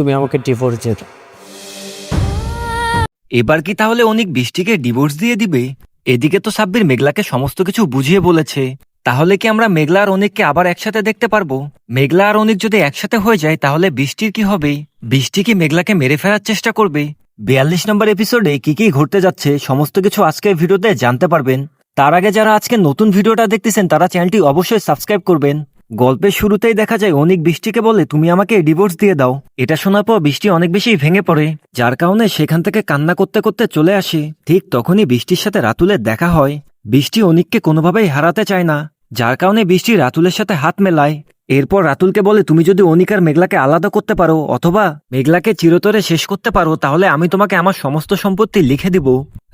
তুমি আমাকে ডিভোর্স দিয়ে দাও। এবার কি তাহলে অনিক বৃষ্টিকে ডিভোর্স দিয়ে দিবে? এদিকে তো সাব্বির মেঘলাকে সমস্ত কিছু বুঝিয়ে বলেছে। তাহলে কি আমরা মেঘলা আর অনিককে আবার একসাথে দেখতে পারবো? মেঘলা আর অনিক যদি একসাথে হয়ে যায় তাহলে বৃষ্টির কি হবে? বৃষ্টি কি মেঘলাকে মেরে ফেলার চেষ্টা করবে? 42 নম্বর এপিসোডে কি কি ঘটতে যাচ্ছে সমস্ত কিছু আজকের ভিডিওতে জানতে পারবেন। তার আগে যারা আজকে নতুন ভিডিওটা দেখতেছেন তারা চ্যানেলটি অবশ্যই সাবস্ক্রাইব করবেন। গল্পের শুরুতেই দেখা যায় অনিক বৃষ্টিকে বলে তুমি আমাকে ডিভোর্স দিয়ে দাও। এটা শোনার পর বৃষ্টি অনেক বেশি ভেঙে পড়ে, যার কারণে সেখান থেকে কান্না করতে করতে চলে আসে। ঠিক তখনই বৃষ্টির সাথে রাতুলের দেখা হয়। বৃষ্টি অনিককে কোনোভাবেই হারাতে চায় না, যার কারণে বৃষ্টি রাতুলের সাথে হাত মেলায়। এরপর রাতুলকে বলে তুমি যদি অনিক আর মেঘলাকে আলাদা করতে পারো অথবা মেঘলাকে চিরতরে শেষ করতে পারো তাহলে আমি তোমাকে আমার সমস্ত সম্পত্তি লিখে দিব।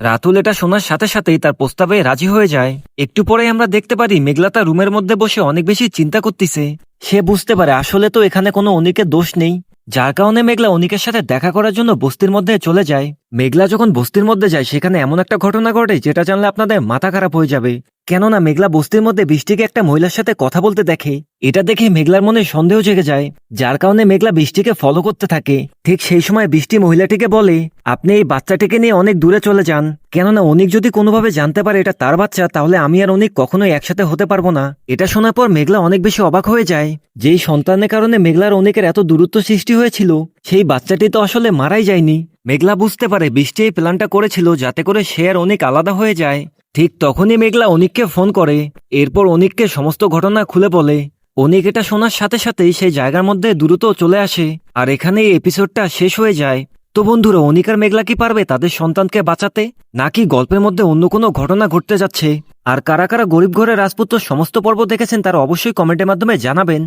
রাতুল এটা শোনার সাথে সাথেই তার প্রস্তাবে রাজি হয়ে যায়। একটু পরে আমরা দেখতে পারি মেঘলা তার রুমের মধ্যে বসে অনেক বেশি চিন্তা করতেছে। সে বুঝতে পারে আসলে তো এখানে কোনো অনিকের দোষ নেই, যার কারণে মেঘলা অনিকের সাথে দেখা করার জন্য বস্তির মধ্যে চলে যায়। মেঘলা যখন বস্তির মধ্যে যায় সেখানে এমন একটা ঘটনা ঘটে যেটা জানলে আপনাদের মাথা খারাপ হয়ে যাবে। কেননা মেঘলা বস্তির মধ্যে বৃষ্টিকে একটা মহিলার সাথে কথা বলতে দেখে। এটা দেখে মেঘলার মনে সন্দেহ জেগে যায়, যার কারণে মেঘলা বৃষ্টিকে ফলো করতে থাকে। ঠিক সেই সময় বৃষ্টি মহিলাটিকে বলে আপনি এই বাচ্চাটিকে নিয়ে অনেক দূরে চলে যান, কেননা অনিক যদি কোনোভাবে জানতে পারে এটা তার বাচ্চা তাহলে আমি আর অনিক কখনোই একসাথে হতে পারবো না। এটা শোনার পর মেঘলা অনেক বেশি অবাক হয়ে যায়। যেই সন্তানের কারণে মেঘলার অনিকের এত দূরত্ব সৃষ্টি হয়েছিল সেই বাচ্চাটি তো আসলে মারাই যায়নি। মেঘলা বুঝতে পারে বৃষ্টি এই প্ল্যানটা করেছিল যাতে করে সে আর অনিক আলাদা হয়ে যায়। ঠিক তখনই মেঘলা অনিককে ফোন করে। এরপর অনিককে সমস্ত ঘটনা খুলে বলে। অনিক এটা শোনার সাথে সাথেই সেই জায়গার মধ্যে দ্রুত চলে আসে। আর এখানে এই এপিসোডটা শেষ হয়ে যায়। তো বন্ধুরা, অনিক আর মেঘলা কি পারবে তাদের সন্তানকে বাঁচাতে, নাকি গল্পের মধ্যে অন্য কোনো ঘটনা ঘটতে যাচ্ছে? আর কারা কারা গরিব ঘরের রাজপুত্র সমস্ত পর্ব দেখেছেন তারা অবশ্যই কমেন্টের মাধ্যমে জানাবেন।